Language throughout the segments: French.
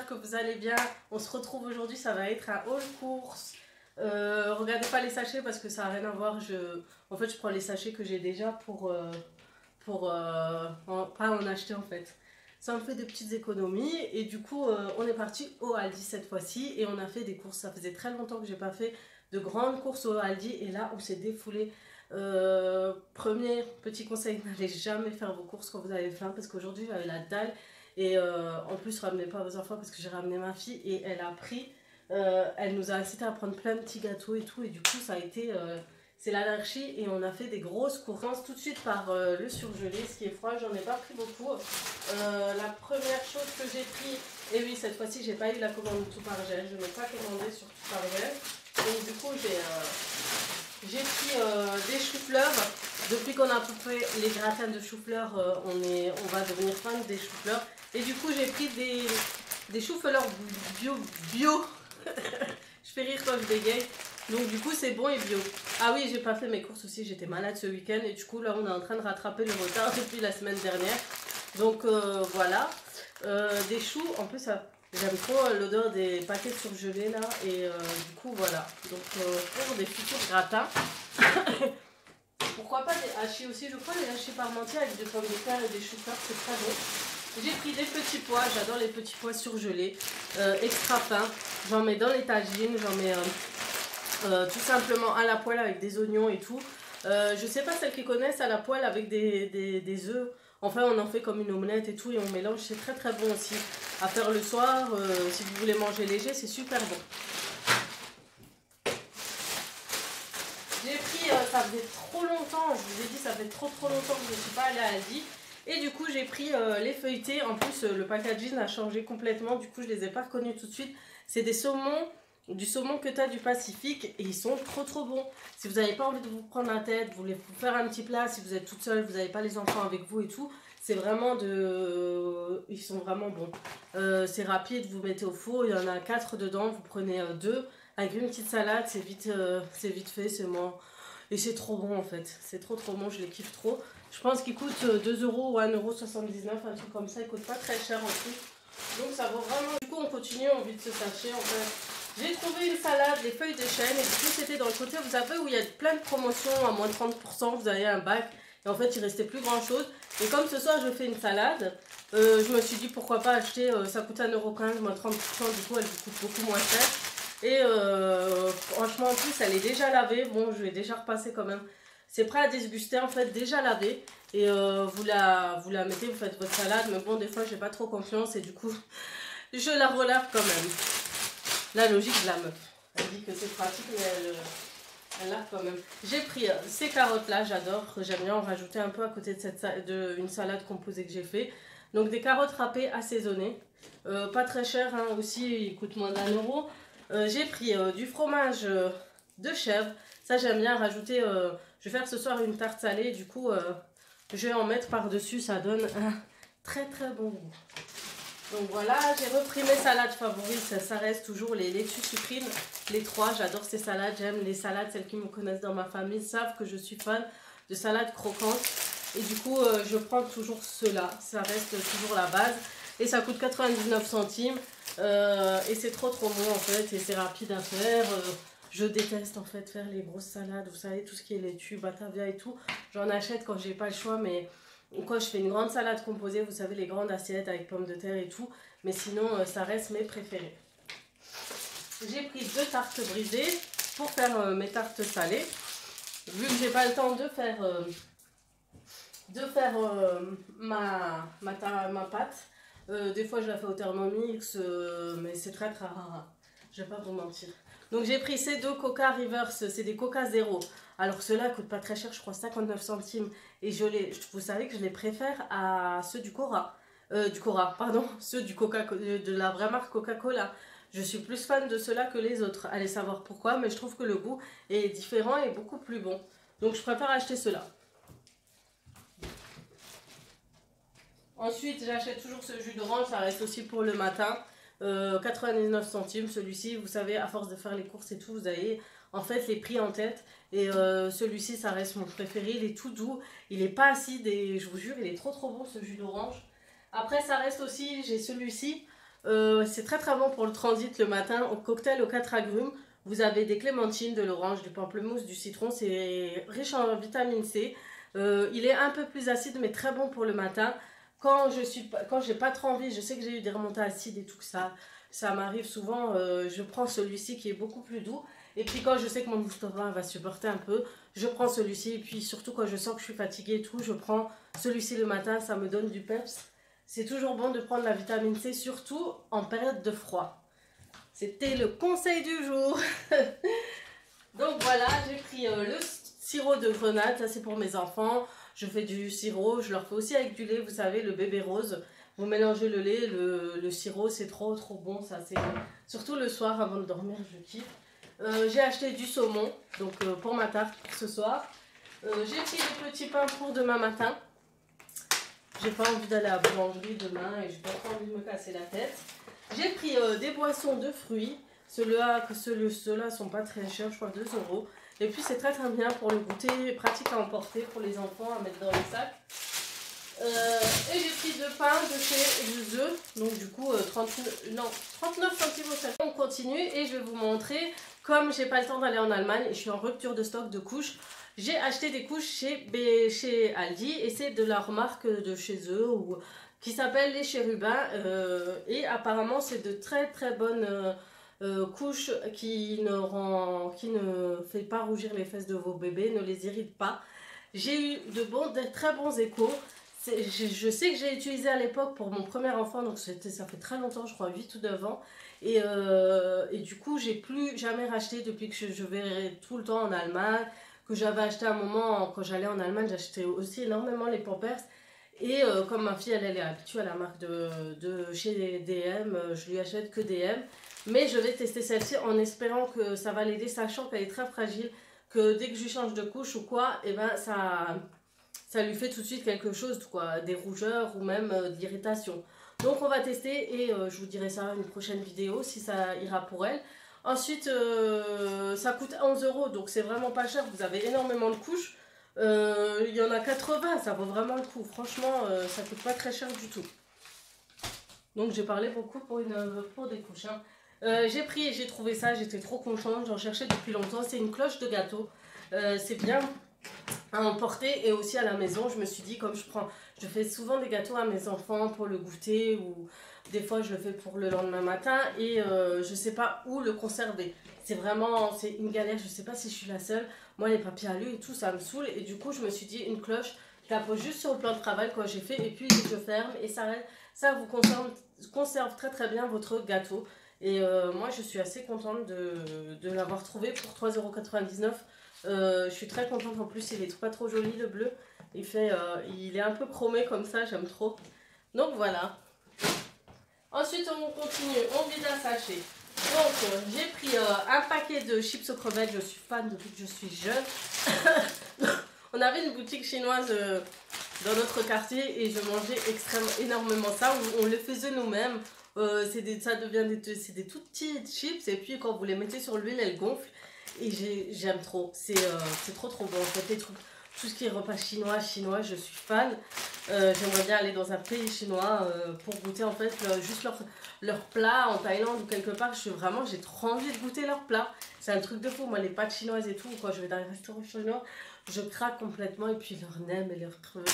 j'espère que vous allez bien. On se retrouve aujourd'hui, ça va être un haul course. Regardez pas les sachets parce que ça n'a rien à voir. En fait, je prends les sachets que j'ai déjà pas en acheter en fait. Ça me fait des petites économies et du coup, on est parti au Aldi cette fois-ci et on a fait des courses. Ça faisait très longtemps que j'ai pas fait de grandes courses au Aldi et là, on s'est défoulé. Premier petit conseil, n'allez jamais faire vos courses quand vous avez faim parce qu'aujourd'hui j'avais la dalle et en plus ramenez pas vos enfants parce que j'ai ramené ma fille et elle a pris, elle nous a incité à prendre plein de petits gâteaux et tout et du coup ça a été, c'est l'anarchie et on a fait des grosses courses. On commence tout de suite par le surgelé, ce qui est froid, j'en ai pas pris beaucoup. La première chose que j'ai pris, et oui cette fois-ci j'ai pas eu la commande tout par gel, je n'ai pas commandé sur tout par gel et du coup j'ai pris des choux-fleurs. Depuis qu'on a fait les gratins de choux-fleurs, on va devenir fan des choux-fleurs. Et du coup, j'ai pris des choux-fleurs bio. Je fais rire quand je bégaye. Donc du coup, c'est bon et bio. Ah oui, j'ai pas fait mes courses aussi. J'étais malade ce week-end. Et du coup, là, on est en train de rattraper le retard depuis la semaine dernière. Donc voilà. Des choux. En plus, j'aime trop l'odeur des paquets surgelés là. Et du coup, voilà. Donc pour des futurs gratins. Pourquoi pas des hachis aussi, je crois, les hachis parmentiers avec des pommes de terre et des choux-fleurs, c'est très bon. J'ai pris des petits pois, j'adore les petits pois surgelés, extra fins. J'en mets dans les tagines, j'en mets tout simplement à la poêle avec des oignons et tout. Je sais pas celles qui connaissent à la poêle avec des œufs. Enfin, on en fait comme une omelette et tout et on mélange, c'est très très bon aussi. À faire le soir, si vous voulez manger léger, c'est super bon. J'ai pris, ça faisait trop longtemps, je vous ai dit, ça fait trop longtemps que je ne suis pas allée à Aldi. Et du coup, j'ai pris les feuilletés. En plus, le packaging a changé complètement. Du coup, je ne les ai pas reconnus tout de suite. C'est des saumons, du saumon que tu as du Pacifique. Et ils sont trop bons. Si vous n'avez pas envie de vous prendre la tête, vous voulez vous faire un petit plat, si vous êtes toute seule, vous n'avez pas les enfants avec vous et tout. C'est vraiment ils sont vraiment bons. C'est rapide, vous mettez au four. Il y en a 4 dedans. Vous prenez 2. Avec une petite salade, c'est vite fait, c'est moi. Et c'est trop bon en fait. C'est trop bon, je les kiffe trop. Je pense qu'ils coûtent 2 € ou 1,79 €, un truc comme ça. Ils coûtent pas très cher en plus. Donc ça vaut vraiment. Du coup, on continue, on vide ce sachet en fait. J'ai trouvé une salade, les feuilles de chêne. Et du coup, c'était dans le côté, vous savez, où il y a plein de promotions à moins de 30%. Vous avez un bac. Et en fait, il restait plus grand chose. Et comme ce soir, je fais une salade, je me suis dit pourquoi pas acheter. Ça coûte 1,15 €, moins 30%. Du coup, elle vous coûte beaucoup moins cher. Et franchement, en plus, elle est déjà lavée. Bon, je vais déjà repasser quand même. C'est prêt à disguster, en fait, déjà lavé. Et vous la mettez, vous faites votre salade. Mais bon, des fois, j'ai pas trop confiance. Et du coup, je la relave quand même. La logique de la meuf. Elle dit que c'est pratique, mais elle lave quand même. J'ai pris ces carottes-là, j'adore. J'aime bien en rajouter un peu à côté de une salade composée que j'ai fait. Donc, des carottes râpées assaisonnées. Pas très cher, hein, aussi, ils coûtent moins d'1 €. J'ai pris du fromage de chèvre. Ça, j'aime bien rajouter. Je vais faire ce soir une tarte salée. Du coup, je vais en mettre par-dessus. Ça donne un très bon goût. Donc voilà, j'ai repris mes salades favorites. Ça reste toujours les laitues sucrines. Les 3, j'adore ces salades. J'aime les salades. Celles qui me connaissent dans ma famille savent que je suis fan de salades croquantes. Et du coup, je prends toujours ceux-là. Ça reste toujours la base. Et ça coûte 99 centimes. Et c'est trop bon en fait. Et c'est rapide à faire. Je déteste en fait faire les grosses salades. Vous savez, tout ce qui est laitue, batavia et tout. J'en achète quand j'ai pas le choix. Mais quand je fais une grande salade composée, vous savez, les grandes assiettes avec pommes de terre et tout. Mais sinon, ça reste mes préférés. J'ai pris 2 tartes brisées pour faire mes tartes salées. Vu que j'ai pas le temps de faire ma pâte. Des fois je la fais au Thermomix, mais c'est très rare. Je vais pas vous mentir. Donc j'ai pris ces 2 Coca Reverse, c'est des Coca Zéro. Alors ceux-là coûtent pas très cher, je crois 59 centimes. Et vous savez que je les préfère à ceux du Cora. Ceux du Coca, de la vraie marque Coca-Cola. Je suis plus fan de ceux-là que les autres. Allez savoir pourquoi, mais je trouve que le goût est différent et beaucoup plus bon. Donc je préfère acheter ceux-là. Ensuite, j'achète toujours ce jus d'orange, ça reste aussi pour le matin. 99 centimes, celui-ci, vous savez, à force de faire les courses et tout, vous avez en fait les prix en tête. Et celui-ci, ça reste mon préféré, il est tout doux, il n'est pas acide et je vous jure, il est trop bon ce jus d'orange. Après, ça reste aussi, j'ai celui-ci, C'est très très bon pour le transit le matin. Au cocktail aux 4 agrumes, vous avez des clémentines, de l'orange, du pamplemousse, du citron. C'est riche en vitamine C. Il est un peu plus acide mais très bon pour le matin. Quand j'ai pas trop envie, je sais que j'ai eu des remontées acides et tout ça m'arrive souvent. Je prends celui-ci qui est beaucoup plus doux. Et puis quand je sais que mon estomac va supporter un peu, je prends celui-ci. Et puis surtout quand je sens que je suis fatiguée et tout, je prends celui-ci le matin. Ça me donne du peps. C'est toujours bon de prendre la vitamine C, surtout en période de froid. C'était le conseil du jour. Donc voilà, j'ai pris le sirop de grenade, ça c'est pour mes enfants. Je fais du sirop, je leur fais aussi avec du lait, vous savez, le bébé rose. Vous mélangez le lait, le sirop, c'est trop bon, ça c'est surtout le soir avant de dormir, je kiffe. J'ai acheté du saumon, donc pour ma tarte pour ce soir. J'ai pris des petits pains pour demain matin. J'ai pas envie d'aller à la boulangerie demain et j'ai pas trop envie de me casser la tête. J'ai pris des boissons de fruits. Ceux-là sont pas très chers, je crois 2 €. Et puis c'est très très bien pour le goûter, pratique à emporter pour les enfants, à mettre dans les sacs. Et j'ai pris 2 pains de chez Use, donc du coup 39 centimes au sac. On continue et je vais vous montrer, comme j'ai pas le temps d'aller en Allemagne et je suis en rupture de stock de couches, j'ai acheté des couches chez Aldi et c'est de leur marque de chez eux qui s'appelle les Chérubins et apparemment c'est de très très bonnes couches qui ne fait pas rougir les fesses de vos bébés, ne les irrite pas. J'ai eu de très bons échos. Je sais que j'ai utilisé à l'époque pour mon premier enfant, donc ça fait très longtemps, je crois 8 ou 9 ans. Et du coup, j'ai plus jamais racheté depuis que je vais tout le temps en Allemagne, que j'avais acheté à un moment, quand j'allais en Allemagne, j'achetais aussi énormément les Pampers. Et comme ma fille, elle est habituée à la marque de chez DM, je lui achète que DM. Mais je vais tester celle-ci en espérant que ça va l'aider, sachant qu'elle est très fragile, que dès que je lui change de couche ou quoi, et ben ça lui fait tout de suite quelque chose, quoi, des rougeurs ou même de l'irritation. Donc on va tester et je vous dirai ça une prochaine vidéo si ça ira pour elle. Ensuite, ça coûte 11 €, donc c'est vraiment pas cher, vous avez énormément de couches. Il y en a 80, ça vaut vraiment le coup. Franchement, ça coûte pas très cher du tout. Donc j'ai parlé beaucoup pour des couches. Hein. J'ai trouvé ça, j'étais trop contente, j'en cherchais depuis longtemps. C'est une cloche de gâteau. C'est bien à emporter et aussi à la maison. Je me suis dit, comme je fais souvent des gâteaux à mes enfants pour le goûter ou des fois je le fais pour le lendemain matin et je sais pas où le conserver. C'est une galère, je sais pas si je suis la seule. Moi les papiers alu et tout ça me saoule et du coup je me suis dit une cloche, je la pose juste sur le plan de travail quand j'ai fait et puis je ferme et ça vous conserve très très bien votre gâteau. Et moi je suis assez contente de l'avoir trouvé pour 3,99 €. Je suis très contente, en plus il est pas trop joli le bleu, il est un peu chromé comme ça, j'aime trop. Donc voilà. Ensuite on continue, on vide un sachet. Donc j'ai pris un paquet de chips aux crevettes, je suis fan depuis que je suis jeune. On avait une boutique chinoise dans notre quartier et je mangeais énormément ça, on le faisait nous-mêmes. C'est des tout petits chips et puis quand vous les mettez sur l'huile, elles gonflent. Et j'aime trop, c'est trop bon. En fait, tout ce qui est repas chinois, je suis fan. J'aimerais bien aller dans un pays chinois pour goûter en fait juste leur plat en Thaïlande ou quelque part. J'ai trop envie de goûter leur plat. C'est un truc de fou. Moi, les pâtes chinoises et tout, quand je vais dans les restaurants chinois, je craque complètement. Et puis leur nem et leur creux.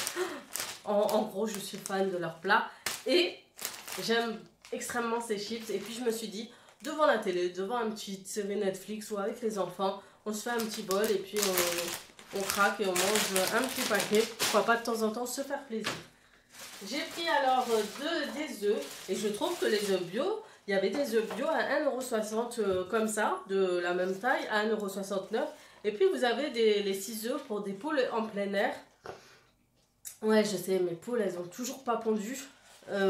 En gros, je suis fan de leur plat. Et j'aime extrêmement ces chips. Et puis je me suis dit, devant la télé, devant une petite série Netflix ou avec les enfants, on se fait un petit bol et puis on craque et on mange un petit paquet. Pourquoi pas de temps en temps se faire plaisir. J'ai pris alors des œufs et je trouve que les œufs bio, il y avait des œufs bio à 1,60 € comme ça, de la même taille, à 1,69 €. Et puis vous avez les 6 œufs pour des poules en plein air. Ouais, je sais, mes poules, elles ont toujours pas pondu.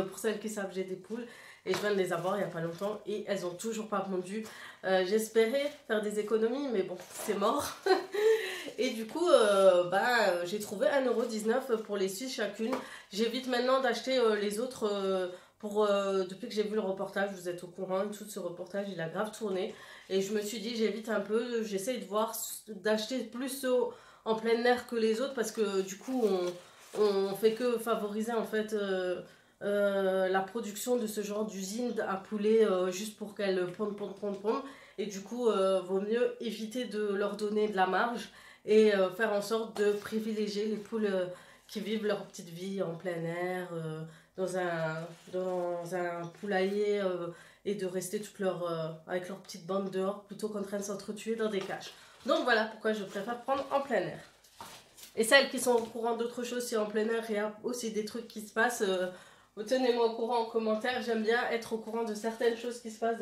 Pour celles qui savent, j'ai des poules. Et je viens de les avoir il n'y a pas longtemps et elles ont toujours pas pondu. J'espérais faire des économies mais bon c'est mort. Et du coup j'ai trouvé 1,19 € pour les 6 chacune. J'évite maintenant d'acheter les autres depuis que j'ai vu le reportage, vous êtes au courant, tout ce reportage il a grave tourné. Et je me suis dit j'évite un peu, j'essaye de voir d'acheter plus en plein air que les autres parce que du coup on fait que favoriser en fait la production de ce genre d'usine à poulet juste pour qu'elles pondent. Et du coup, vaut mieux éviter de leur donner de la marge et faire en sorte de privilégier les poules qui vivent leur petite vie en plein air, dans un poulailler et de rester avec leur petite bande dehors plutôt qu'en train de s'entretuer dans des cages. Donc voilà pourquoi je préfère prendre en plein air. Et celles qui sont au courant d'autres choses, si en plein air il y a aussi des trucs qui se passent, tenez-moi au courant en commentaire. J'aime bien être au courant de certaines choses qui se passent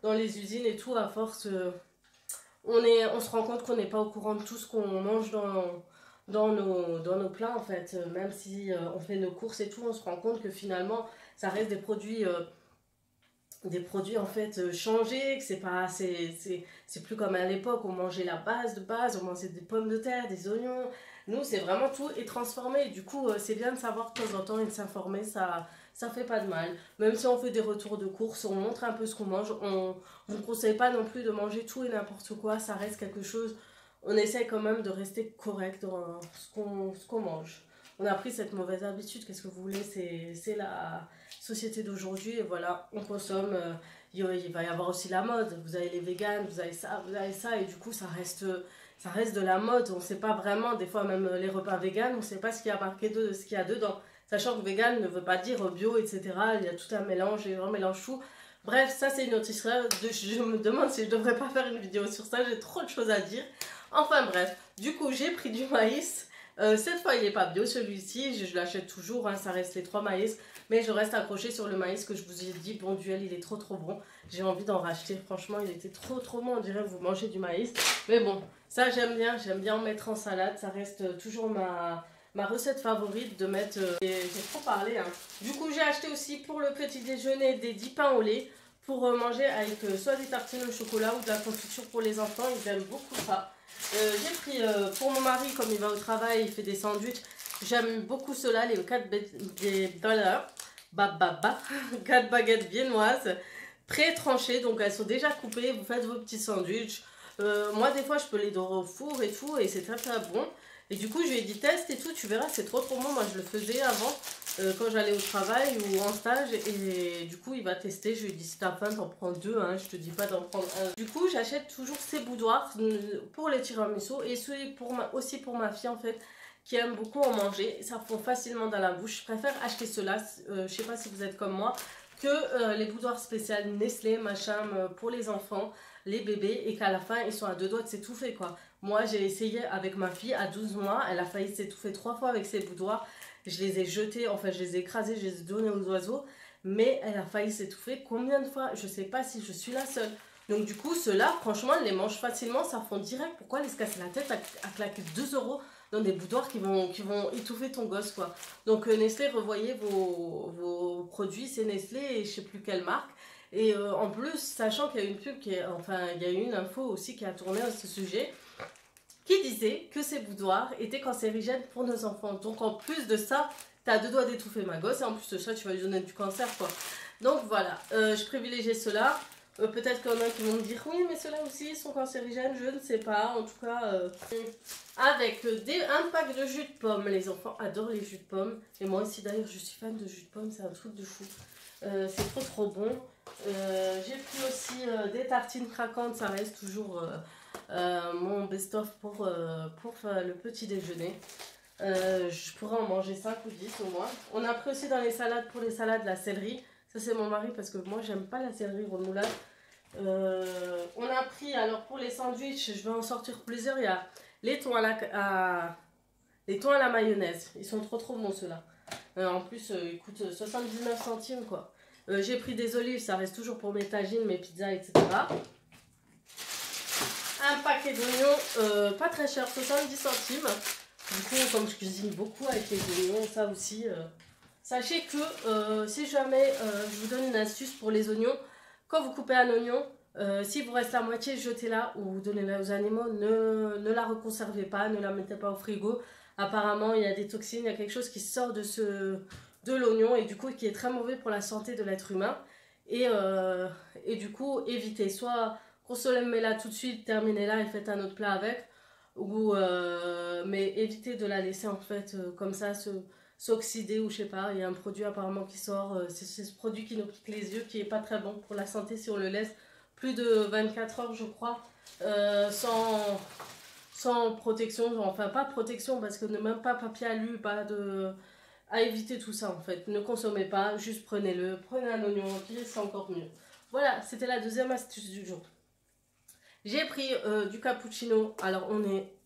dans les usines et tout. À force, on se rend compte qu'on n'est pas au courant de tout ce qu'on mange dans nos plats en fait. Même si on fait nos courses et tout, on se rend compte que finalement ça reste des produits en fait changés, que c'est plus comme à l'époque, on mangeait la base de base, on mangeait des pommes de terre, des oignons. Nous c'est vraiment tout est transformé. Du coup c'est bien de savoir de temps en temps et de s'informer, ça fait pas de mal. Même si on fait des retours de course, on montre un peu ce qu'on mange, on ne conseille pas non plus de manger tout et n'importe quoi, ça reste quelque chose, on essaie quand même de rester correct dans ce qu'on mange. On a pris cette mauvaise habitude, qu'est-ce que vous voulez, c'est la société d'aujourd'hui et voilà, on consomme, il va y avoir aussi la mode, vous avez les véganes, vous avez ça et du coup ça reste de la mode, on sait pas vraiment, des fois même les repas véganes, on sait pas ce qu'il y a marqué ce qu'il y a dedans, sachant que vegan ne veut pas dire bio, etc. Il y a tout un mélange, un mélange fou. Bref, ça c'est une autre histoire, je me demande si je devrais pas faire une vidéo sur ça, j'ai trop de choses à dire. Enfin bref, du coup j'ai pris du maïs. Cette fois il n'est pas bio celui-ci, je l'achète toujours, hein, ça reste les 3 maïs. Mais je reste accrochée sur le maïs que je vous ai dit, bon duel, il est trop bon. J'ai envie d'en racheter, franchement il était trop bon, on dirait que vous mangez du maïs. Mais bon, ça j'aime bien en mettre en salade, ça reste toujours ma recette favorite de mettre... J'ai trop parlé, hein. Du coup j'ai acheté aussi pour le petit déjeuner des 10 pains au lait pour manger avec soit des tartines au chocolat ou de la confiture pour les enfants, ils aiment beaucoup ça. J'ai pris pour mon mari, comme il va au travail, il fait des sandwichs. J'aime beaucoup cela, les 4 baguettes viennoises pré-tranchées, donc elles sont déjà coupées. Vous faites vos petits sandwichs. Moi, des fois, je peux les dorer au four et tout, et c'est très bon. Et du coup, je lui ai dit teste et tout, tu verras, c'est trop bon. Moi, je le faisais avant, quand j'allais au travail ou en stage, et du coup, il va tester. Je lui ai dit si t'as faim, t'en prends 2, hein, je te dis pas d'en prendre un. Du coup, j'achète toujours ces boudoirs pour les tiramisu et aussi pour ma fille en fait, qui aime beaucoup en manger. Ça fond facilement dans la bouche. Je préfère acheter cela, je sais pas si vous êtes comme moi, que les boudoirs spéciaux Nestlé, machin, pour les enfants, les bébés, et qu'à la fin, ils sont à 2 doigts de s'étouffer, quoi. Moi, j'ai essayé avec ma fille à 12 mois, elle a failli s'étouffer 3 fois avec ses boudoirs. Je les ai jetés, enfin, je les ai écrasés, je les ai donnés aux oiseaux, mais elle a failli s'étouffer. Combien de fois? Je sais pas si je suis la seule. Donc du coup, ceux-là, franchement, elle les mange facilement, ça fond direct. Pourquoi aller se casser la tête à claquer 2 € dans des boudoirs qui vont étouffer ton gosse, quoi. Donc Nestlé, revoyez vos produits, c'est Nestlé et je sais plus quelle marque. Et en plus, sachant qu'il y a une pub, il y a une info aussi qui a tourné à ce sujet, qui disait que ces boudoirs étaient cancérigènes pour nos enfants. Donc en plus de ça, t'as 2 doigts d'étouffer ma gosse, et en plus de ça, tu vas lui donner du cancer, quoi. Donc voilà, je privilégiais cela. Peut-être qu'il y en a qui vont me dire oui, mais ceux-là aussi sont cancérigènes, je ne sais pas. En tout cas, avec un pack de jus de pomme. Les enfants adorent les jus de pomme. Et moi aussi, d'ailleurs, je suis fan de jus de pomme, c'est un truc de fou. C'est trop bon. J'ai pris aussi des tartines craquantes, ça reste toujours mon best-of pour le petit déjeuner. Je pourrais en manger 5 ou 10 au moins. On a pris aussi dans les salades, pour les salades, la céleri. Ça c'est mon mari parce que moi j'aime pas la céleri remoulade. On a pris, alors pour les sandwichs, je vais en sortir plusieurs. Il y a les thons les thons à la mayonnaise. Ils sont trop bons ceux-là. En plus ils coûtent 79 centimes quoi. J'ai pris des olives, ça reste toujours pour mes tagines, mes pizzas, etc. Un paquet d'oignons, pas très cher, 70 centimes. Du coup, comme je cuisine beaucoup avec les oignons, ça aussi... Sachez que si jamais je vous donne une astuce pour les oignons, quand vous coupez un oignon, si vous reste la moitié, jetez-la ou donnez-la aux animaux. Ne la reconservez pas, ne la mettez pas au frigo. Apparemment, il y a des toxines, il y a quelque chose qui sort de l'oignon et du coup qui est très mauvais pour la santé de l'être humain. Et du coup, évitez. Soit consommez-la tout de suite, terminez-la et faites un autre plat avec. Mais évitez de la laisser en fait comme ça s'oxyder ou je sais pas. Il y a un produit apparemment qui sort, c'est ce produit qui nous pique les yeux, qui est pas très bon pour la santé si on le laisse plus de 24 heures je crois, sans protection, enfin pas protection parce que même pas papier alu, pas de... À éviter tout ça en fait, ne consommez pas, juste prenez-le, prenez un oignon entier, c'est encore mieux. Voilà, c'était la deuxième astuce du jour. J'ai pris du cappuccino, alors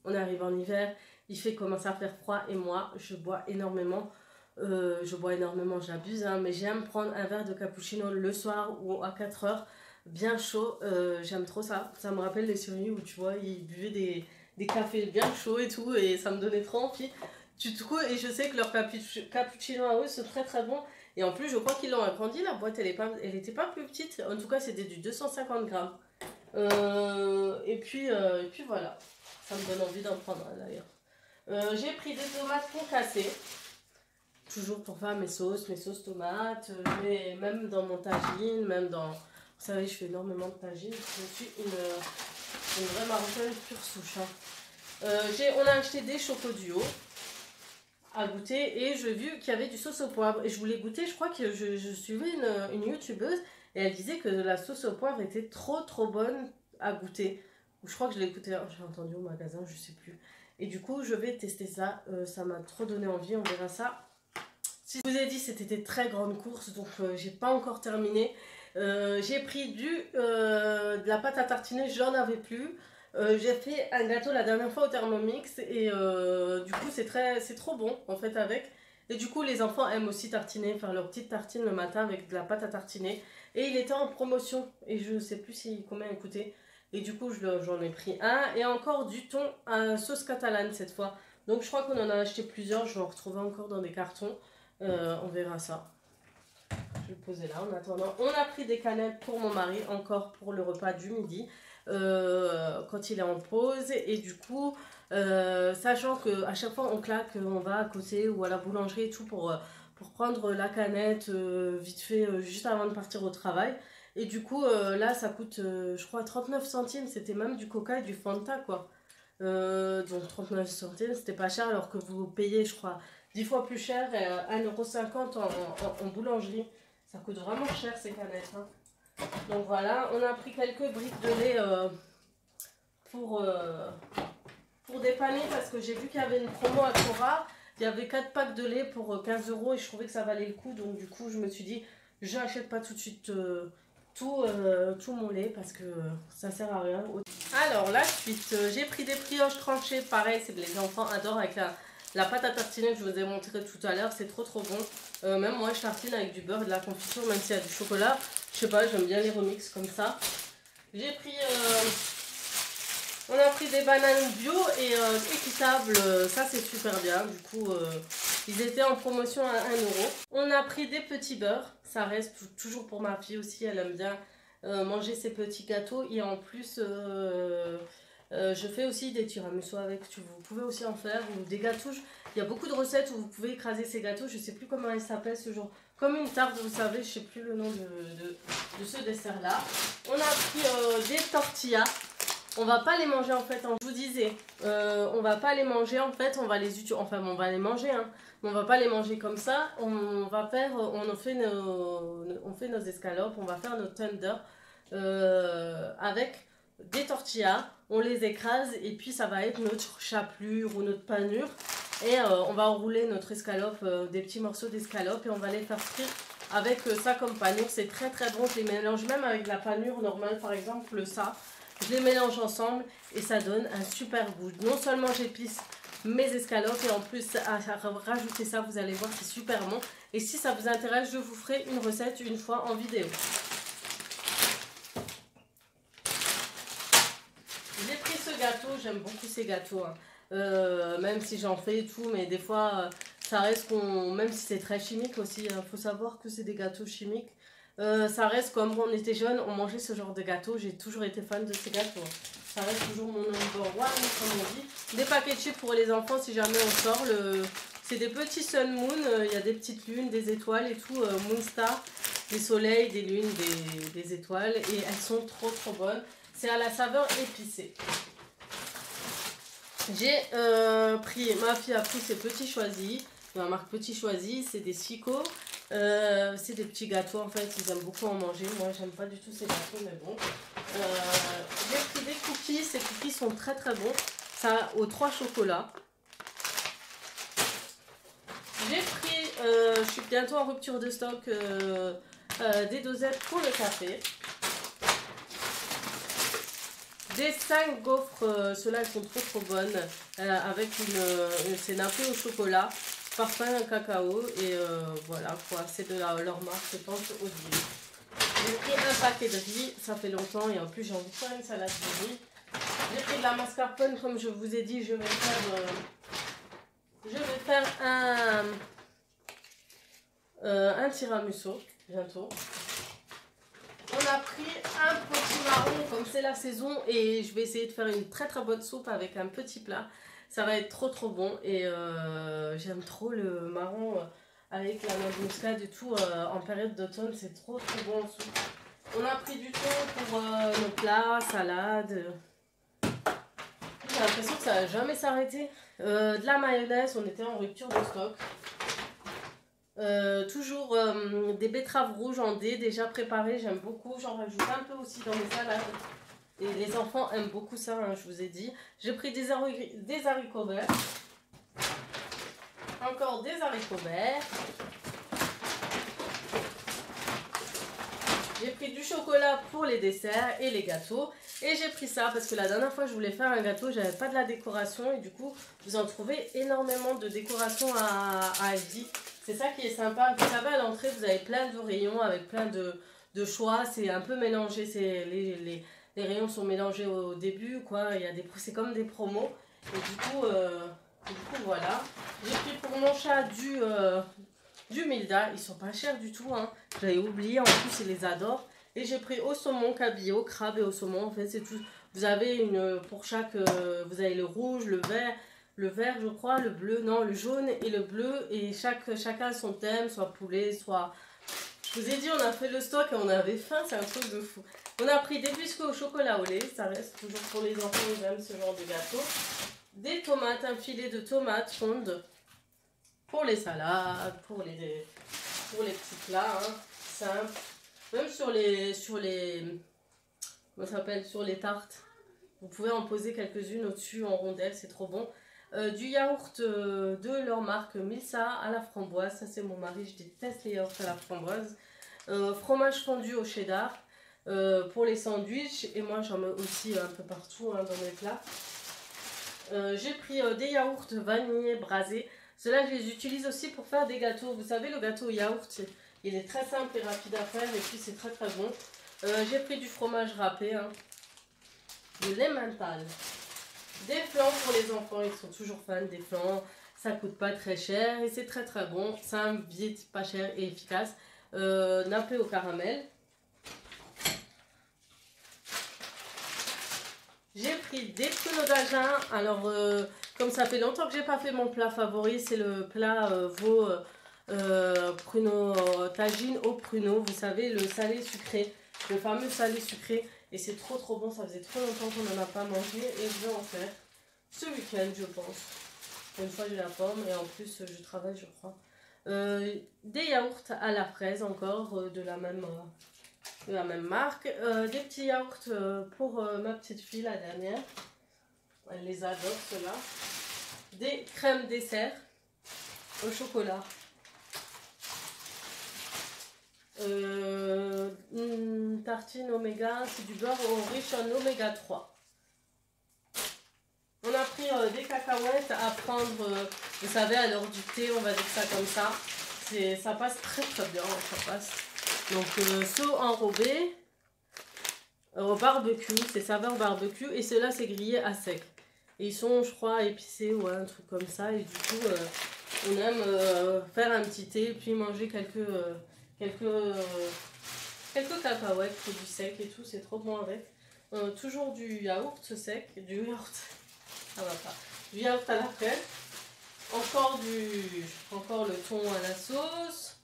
on arrive en hiver, il commence à faire froid et moi je bois énormément, j'abuse, hein, mais j'aime prendre un verre de cappuccino le soir ou à 4 heures, bien chaud, j'aime trop ça. Ça me rappelle les séries où tu vois, ils buvaient des cafés bien chauds et tout, et ça me donnait trop envie. Du coup, et je sais que leur cappuccino à eux, c'est très très bon. Et en plus, je crois qu'ils l'ont agrandi, la boîte, elle était pas plus petite. En tout cas, c'était du 250 grammes. Et puis voilà, ça me donne envie d'en prendre d'ailleurs. J'ai pris des tomates concassées, toujours pour faire mes sauces tomates, mais même dans mon tagine, même dans... Vous savez, je fais énormément de tagine, je suis une vraie marocaine pure souche. Hein. On a acheté des chocoduo à goûter et j'ai vu qu'il y avait du sauce au poivre et je voulais goûter. Je crois que je suivais une youtubeuse et elle disait que la sauce au poivre était trop bonne à goûter. Je crois que je l'ai écouté, j'ai entendu au magasin, je sais plus. Et du coup je vais tester ça, ça m'a trop donné envie, on verra ça. Si je vous ai dit, c'était des très grandes courses, donc j'ai pas encore terminé. J'ai pris de la pâte à tartiner, j'en avais plus. J'ai fait un gâteau la dernière fois au Thermomix et du coup c'est trop bon en fait avec. Et du coup les enfants aiment aussi tartiner, faire leur petite tartine le matin avec de la pâte à tartiner. Et il était en promotion et je sais plus combien il coûtait. Et du coup j'en ai pris un et encore du thon à sauce catalane cette fois. Donc je crois qu'on en a acheté plusieurs, je vais en retrouver encore dans des cartons. On verra ça. Je vais le poser là en attendant. On a pris des canettes pour mon mari, encore pour le repas du midi, quand il est en pause. Et du coup, sachant qu'à chaque fois on claque, on va à côté ou à la boulangerie et tout pour prendre la canette vite fait, juste avant de partir au travail. Et du coup, là, ça coûte, je crois, 39 centimes. C'était même du Coca et du Fanta, quoi. Donc 39 centimes, c'était pas cher alors que vous payez, je crois, 10 fois plus cher, 1,50 € en boulangerie. Ça coûte vraiment cher ces canettes. Hein. Donc voilà, on a pris quelques briques de lait pour dépanner parce que j'ai vu qu'il y avait une promo à Cora. Il y avait 4 packs de lait pour 15 € et je trouvais que ça valait le coup. Donc du coup, je me suis dit, je n'achète pas tout de suite tout mon lait parce que ça sert à rien. Alors la suite, j'ai pris des brioches tranchées, pareil, c'est que les enfants adorent avec la pâte à tartiner que je vous ai montré tout à l'heure, c'est trop bon. Même moi je tartine avec du beurre et de la confiture, même s'il y a du chocolat, je sais pas, j'aime bien les remix comme ça. J'ai pris, on a pris des bananes bio et équitables, ça c'est super bien, du coup ils étaient en promotion à 1 €. On a pris des petits beurres, ça reste toujours pour ma fille aussi, elle aime bien manger ces petits gâteaux et en plus je fais aussi des tiramisu avec, vous pouvez aussi en faire, ou des gâteaux, il y a beaucoup de recettes où vous pouvez écraser ces gâteaux, je sais plus comment ils s'appellent ce genre, comme une tarte vous savez, je sais plus le nom de ce dessert là. On a pris des tortillas, on va pas les manger en fait, je vous disais, on va pas les manger en fait, on va les utiliser, enfin on va les manger hein, mais on va pas les manger comme ça, on fait nos escalopes, on va faire nos tenders avec des tortillas, on les écrase et puis ça va être notre chapelure ou notre panure et on va enrouler notre escalope, des petits morceaux d'escalope et on va les faire frire avec ça comme panure, c'est très bon, je les mélange même avec la panure normale par exemple ça, je les mélange ensemble et ça donne un super goût, non seulement j'épice mes escalopes et en plus à rajouter ça vous allez voir c'est super bon et si ça vous intéresse je vous ferai une recette une fois en vidéo. J'ai pris ce gâteau, j'aime beaucoup ces gâteaux hein. Même si j'en fais et tout mais des fois ça reste même si c'est très chimique aussi, faut savoir que c'est des gâteaux chimiques. Ça reste comme quand on était jeune, on mangeait ce genre de gâteau, j'ai toujours été fan de ces gâteaux. Ça reste toujours mon number one, comme on dit. Des paquets de chips pour les enfants si jamais on sort. C'est des petits Sun Moon, il y a des petites lunes, des étoiles et tout, Moonstar, des soleils, des lunes, des étoiles. Et elles sont trop bonnes. C'est à la saveur épicée. Ma fille a pris ses petits choisis. de la marque Petit Choisi, c'est des Chico. C'est des petits gâteaux en fait, ils aiment beaucoup en manger. Moi j'aime pas du tout ces gâteaux, mais bon. J'ai pris des cookies, ces cookies sont très très bons. Ça aux 3 chocolats. J'ai pris, je suis bientôt en rupture de stock, des dosettes pour le café. Des 5 gaufres, ceux-là elles sont trop bonnes, avec c'est nappé au chocolat, parfum cacao et voilà quoi, c'est de leur marque, je pense, Olivier. J'ai pris un paquet de riz, ça fait longtemps et en plus j'ai envie de faire une salade de riz. J'ai pris de la mascarpone, comme je vous ai dit, je vais faire un tiramisu bientôt. On a pris un petit marron, comme c'est la saison, et je vais essayer de faire une très bonne soupe avec un petit plat. Ça va être trop bon et j'aime trop le marron avec la noix de muscade et tout en période d'automne, c'est trop bon en soupe. On a pris du thon pour nos plats, salades. J'ai l'impression que ça va jamais s'arrêter. De la mayonnaise, on était en rupture de stock. Toujours des betteraves rouges en dés déjà préparées, j'aime beaucoup, j'en rajoute un peu aussi dans mes salades et les enfants aiment beaucoup ça, hein, je vous ai dit. J'ai pris des haricots verts, encore des haricots verts, j'ai pris du chocolat pour les desserts et les gâteaux et j'ai pris ça parce que la dernière fois je voulais faire un gâteau, j'avais pas de la décoration et du coup vous en trouvez énormément de décoration à Aldi. C'est ça qui est sympa. Vous savez, à l'entrée, vous avez plein de rayons avec plein de choix. C'est un peu mélangé. Les rayons sont mélangés au début, quoi. C'est comme des promos. Et du coup, voilà. J'ai pris pour mon chat du Milda. Ils sont pas chers du tout, hein. J'avais oublié. En plus, il les adore. Et j'ai pris au saumon, cabillaud, crabe et au saumon. En fait, c'est tout. Vous avez pour chaque... vous avez le rouge, le vert, je crois, le bleu, non, le jaune et le bleu. Et chacun son thème, soit poulet, soit... Je vous ai dit, on a fait le stock et on avait faim, c'est un truc de fou. On a pris des biscuits au chocolat au lait, ça reste toujours pour les enfants, ils aiment ce genre de gâteau. Des tomates, un filet de tomates rondes pour les salades, pour les petits plats, hein, simples. Même sur les comment ça s'appelle, sur les tartes. Vous pouvez en poser quelques-unes au-dessus en rondelles, c'est trop bon. Du yaourt de leur marque Milsa à la framboise. Ça, c'est mon mari, je déteste les yaourts à la framboise. Fromage fondu au cheddar pour les sandwichs. Et moi, j'en mets aussi un peu partout, hein, dans mes plats. J'ai pris des yaourts vanillés brasés. Ceux-là, je les utilise aussi pour faire des gâteaux. Vous savez, le gâteau au yaourt, il est très simple et rapide à faire. Et puis, c'est très bon. J'ai pris du fromage râpé, hein, de l'emmental. Des flans pour les enfants, ils sont toujours fans des flans. Ça coûte pas très cher et c'est très bon. Simple, vite, pas cher et efficace. Nappé au caramel. J'ai pris des pruneaux d'Agen. Alors, comme ça fait longtemps que j'ai pas fait mon plat favori, c'est le plat veau pruneaux tagine au pruneau. Vous savez, le salé sucré, le fameux salé sucré. Et c'est trop bon, ça faisait trop longtemps qu'on n'en a pas mangé et je vais en faire ce week-end, je pense. Une fois j'ai la pomme et en plus je travaille, je crois. Des yaourts à la fraise encore de la même marque. Des petits yaourts pour ma petite fille, la dernière. Elle les adore, ceux-là. Des crèmes dessert au chocolat. Une tartine oméga, c'est du beurre riche en oméga 3. On a pris des cacahuètes à prendre, vous savez, à l'heure du thé, on va dire ça comme ça. Ça passe très bien, ça passe. Donc, saut enrobé au barbecue, c'est saveur barbecue. Et ceux-là, c'est grillé à sec. Et ils sont, je crois, épicés ou un truc comme ça. Et du coup, on aime faire un petit thé, puis manger quelques cacahuètes, du sec et tout, c'est trop bon avec. Toujours du yaourt sec, du yaourt, ça va pas, du yaourt à la fraise, encore le thon à la sauce,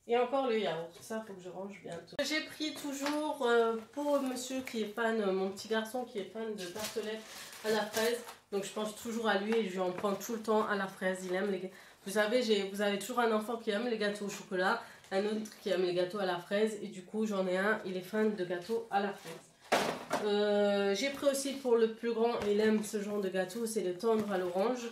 Et encore le yaourt, ça faut que je range bientôt. J'ai pris toujours pour monsieur qui est fan, mon petit garçon qui est fan de tartelettes à la fraise. Donc je pense toujours à lui et je lui en prends tout le temps à la fraise. Il aime les... Vous savez, vous avez toujours un enfant qui aime les gâteaux au chocolat, un autre qui aime les gâteaux à la fraise. Et du coup j'en ai un, il est fan de gâteaux à la fraise. J'ai pris aussi pour le plus grand, il aime ce genre de gâteau, c'est le tendre à l'orange.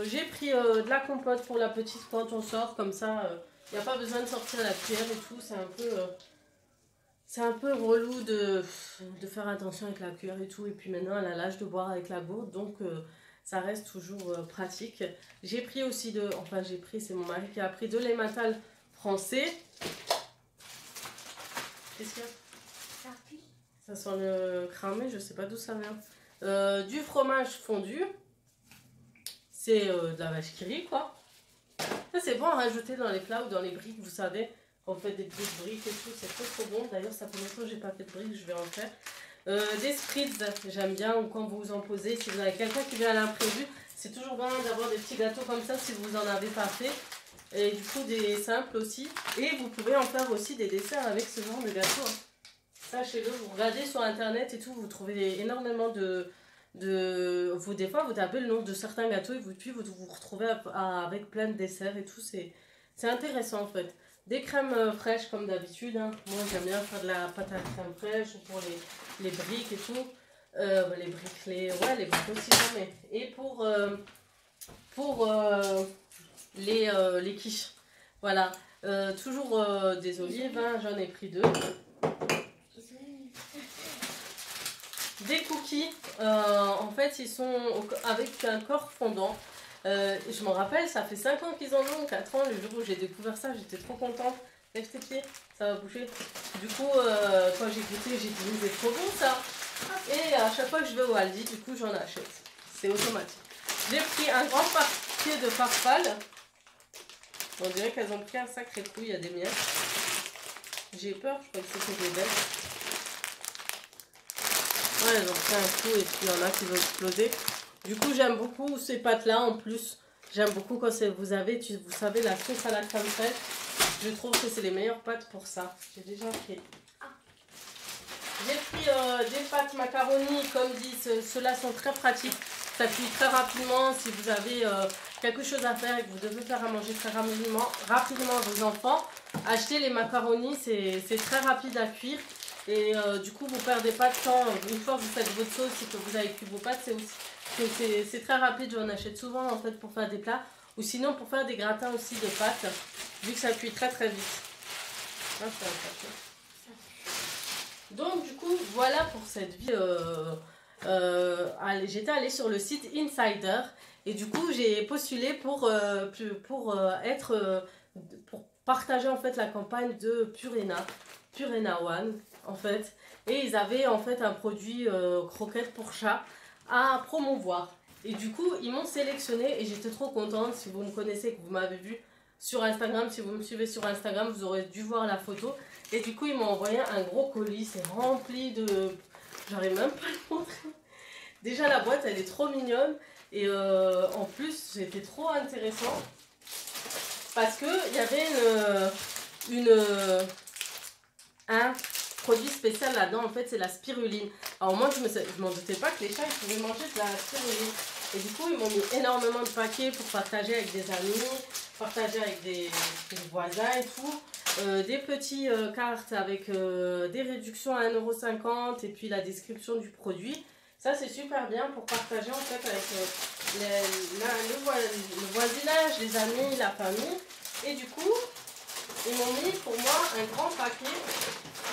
J'ai pris de la compote pour la petite quand on sort, comme ça, il n'y a pas besoin de sortir la cuillère et tout. C'est un peu relou de faire attention avec la cuillère et tout. Et puis maintenant, elle a l'âge de boire avec la gourde, donc ça reste toujours pratique. J'ai pris aussi c'est mon mari qui a pris de l'emmental français. Qu'est-ce qu'il y a? Ça sent le cramé, je sais pas d'où ça vient. Du fromage fondu. C'est de la vache qui rit, quoi. Ça, c'est bon à rajouter dans les plats ou dans les briques, vous savez. On fait des petites briques et tout, c'est trop bon. D'ailleurs, ça fait longtemps que j'ai pas fait de briques, je vais en faire. Des spritz, j'aime bien, ou quand vous en posez, si vous avez quelqu'un qui vient à l'imprévu, c'est toujours bien d'avoir des petits gâteaux comme ça si vous en avez pas fait. Et du coup, des simples aussi. Et vous pouvez en faire aussi des desserts avec ce genre de gâteau. Sachez-le, vous regardez sur internet et tout, vous trouvez énormément des fois vous tapez le nom de certains gâteaux et puis vous retrouvez avec plein de desserts et tout, c'est intéressant en fait. Des crèmes fraîches comme d'habitude, hein. Moi j'aime bien faire de la pâte à crème fraîche pour les briques et tout, les briques, les briques aussi jamais. Et pour les quiches, voilà. Toujours des olives, hein. J'en ai pris 2. Des cookies, en fait ils sont avec un corps fondant. Je m'en rappelle, ça fait 5 ans qu'ils en ont, 4 ans, le jour où j'ai découvert ça, j'étais trop contente. Lève tes pieds, ça va bouger. Du coup, quand j'ai goûté, j'ai dit c'est trop bon ça. Et à chaque fois que je vais au Aldi, du coup j'en achète. C'est automatique. J'ai pris un grand paquet de farfales. On dirait qu'elles ont pris un sacré coup, il y a des miettes. J'ai peur, je crois que c'était des bêtes. Ouais, elles ont pris un coup et puis il y en a qui vont exploser. Du coup, j'aime beaucoup ces pâtes-là. En plus, j'aime beaucoup quand vous savez, la sauce à la crème fraîche. Je trouve que c'est les meilleures pâtes pour ça. J'ai déjà pris. J'ai pris des pâtes macaroni. Comme dit, ceux-là sont très pratiques. Ça cuit très rapidement. Si vous avez quelque chose à faire et que vous devez faire à manger très rapidement à vos enfants, achetez les macaronis. C'est très rapide à cuire. Et du coup, vous perdez pas de temps. Une fois que vous faites votre sauce et que vous avez cuit vos pâtes, c'est très rapide. J'en achète souvent en fait pour faire des plats. Ou sinon pour faire des gratins aussi de pâtes. Vu que ça cuit très très vite. Donc du coup, voilà pour cette vidéo. J'étais allée sur le site Insider. Et du coup, j'ai postulé pour partager en fait la campagne de Purina One. En fait, et ils avaient en fait un produit croquette pour chat à promouvoir et du coup ils m'ont sélectionné et j'étais trop contente. Si vous me connaissez, que vous m'avez vu sur Instagram, si vous me suivez sur Instagram, vous aurez dû voir la photo. Et du coup ils m'ont envoyé un gros colis, c'est rempli de... j'arrive même pas à le montrer. Déjà la boîte elle est trop mignonne et en plus c'était trop intéressant parce que il y avait un produit spécial là-dedans, en fait c'est la spiruline. Alors moi je m'en doutais pas que les chats ils pouvaient manger de la spiruline. Et du coup ils m'ont mis énormément de paquets pour partager avec des amis, partager avec des voisins et tout. Des petites cartes avec des réductions à 1,50 € et puis la description du produit. Ça c'est super bien pour partager en fait avec le voisinage, les amis, la famille. Et du coup ils m'ont mis pour moi un grand paquet.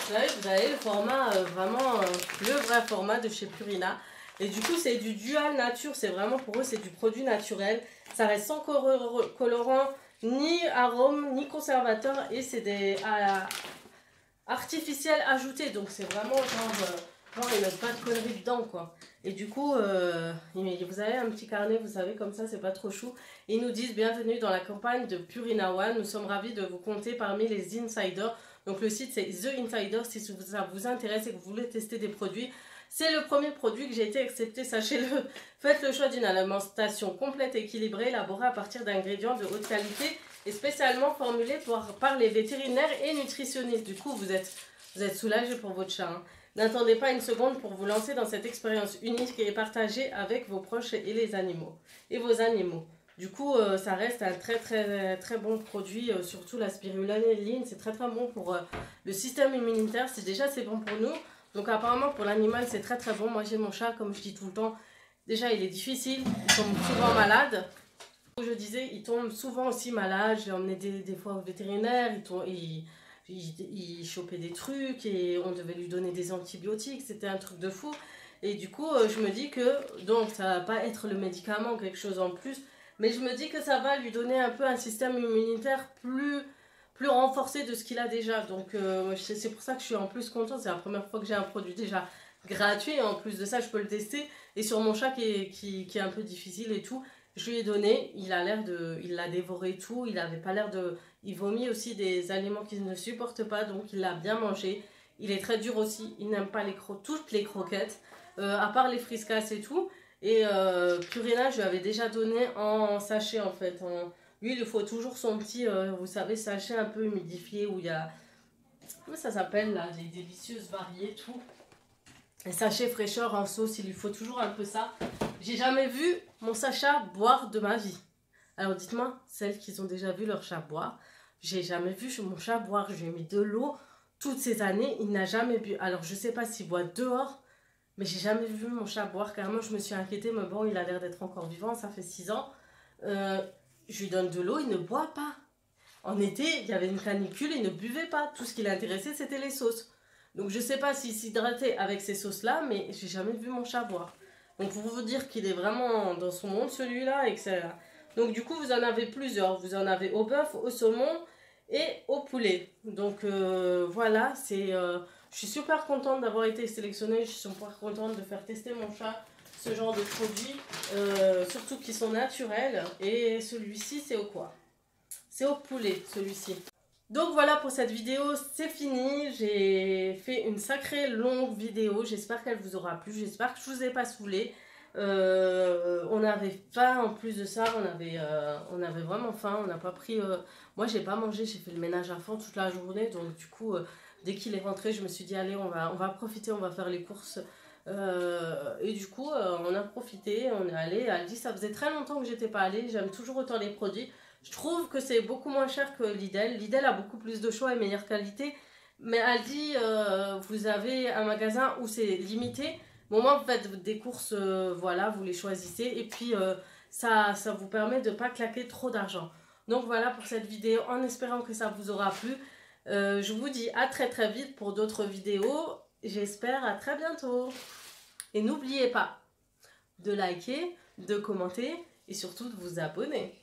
Vous avez le format, vraiment le vrai format de chez Purina. Et du coup, c'est du dual nature. C'est vraiment pour eux, c'est du produit naturel. Ça reste sans colorant, ni arôme, ni conservateur. Et c'est des artificiels ajoutés. Donc, c'est vraiment genre ils mettent pas de conneries dedans, quoi. Et du coup, vous avez un petit carnet, vous savez, comme ça, c'est pas trop chou. Ils nous disent bienvenue dans la campagne de Purina One. Nous sommes ravis de vous compter parmi les insiders. Donc le site c'est The Insider, si ça vous intéresse et que vous voulez tester des produits. C'est le premier produit que j'ai été accepté, sachez-le. Faites le choix d'une alimentation complète et équilibrée, élaborée à partir d'ingrédients de haute qualité et spécialement formulés par les vétérinaires et nutritionnistes. Du coup, vous êtes soulagé pour votre chat. Hein. N'attendez pas une seconde pour vous lancer dans cette expérience unique et partagée avec vos proches et les animaux. Et vos animaux. Du coup, ça reste un très bon produit, surtout la spiruline, c'est très bon pour le système immunitaire, c'est bon pour nous. Donc apparemment pour l'animal c'est très bon. Moi j'ai mon chat, comme je dis tout le temps, déjà il est difficile, il tombe souvent malade. Comme je disais, il tombe souvent aussi malade, j'ai emmené des fois au vétérinaire, il chopait des trucs et on devait lui donner des antibiotiques, c'était un truc de fou. Et du coup je me dis que, donc ça va pas être le médicament ou quelque chose en plus, mais je me dis que ça va lui donner un peu un système immunitaire plus renforcé de ce qu'il a déjà. Donc c'est pour ça que je suis en plus contente. C'est la première fois que j'ai un produit déjà gratuit. Et en plus de ça, je peux le tester. Et sur mon chat qui est un peu difficile et tout, je lui ai donné. Il l'a dévoré tout. Il n'avait pas l'air de... Il vomit aussi des aliments qu'il ne supporte pas. Donc il l'a bien mangé. Il est très dur aussi. Il n'aime pas toutes les croquettes. À part les friskas et tout. Et Purina, je lui avais déjà donné en sachet en fait. Lui, il faut toujours son petit, vous savez, sachet un peu humidifié où il y a... Comment ça s'appelle là? Des délicieuses variées, tout. Un sachet fraîcheur en sauce, il lui faut toujours un peu ça. J'ai jamais vu mon sachet boire de ma vie. Alors dites-moi, celles qui ont déjà vu leur chat boire, j'ai jamais vu mon chat boire. Je lui ai mis de l'eau toutes ces années, il n'a jamais bu. Alors je sais pas s'il boit dehors, mais j'ai jamais vu mon chat boire. Carrément, je me suis inquiétée, mais bon, il a l'air d'être encore vivant, ça fait 6 ans. Je lui donne de l'eau, il ne boit pas. En été, il y avait une canicule, il ne buvait pas. Tout ce qui l'intéressait, c'était les sauces. Donc je sais pas s'il s'hydratait avec ces sauces-là, mais j'ai jamais vu mon chat boire. Donc pour vous dire qu'il est vraiment dans son monde celui-là, et que ça... Donc du coup, vous en avez plusieurs. Vous en avez au bœuf, au saumon et au poulet. Donc voilà, je suis super contente d'avoir été sélectionnée. Je suis super contente de faire tester mon chat ce genre de produits, surtout qui sont naturels. Et celui-ci, c'est au quoi? C'est au poulet, celui-ci. Donc voilà pour cette vidéo, c'est fini. J'ai fait une sacrée longue vidéo. J'espère qu'elle vous aura plu. J'espère que je vous ai pas saoulé. On avait faim en plus de ça. On avait vraiment faim. On n'a pas pris... Moi, j'ai pas mangé. J'ai fait le ménage à fond toute la journée. Donc du coup, dès qu'il est rentré, je me suis dit, allez, on va profiter. On va faire les courses. Et du coup, on a profité. On est allé à Aldi. Ça faisait très longtemps que j'étais pas allée. J'aime toujours autant les produits. Je trouve que c'est beaucoup moins cher que Lidl. Lidl a beaucoup plus de choix et meilleure qualité. Mais Aldi, vous avez un magasin où c'est limité. Bon, moi, vous faites des courses, voilà, vous les choisissez. Et puis, ça vous permet de ne pas claquer trop d'argent. Donc voilà pour cette vidéo, en espérant que ça vous aura plu. Je vous dis à très vite pour d'autres vidéos. J'espère à très bientôt. Et n'oubliez pas de liker, de commenter et surtout de vous abonner.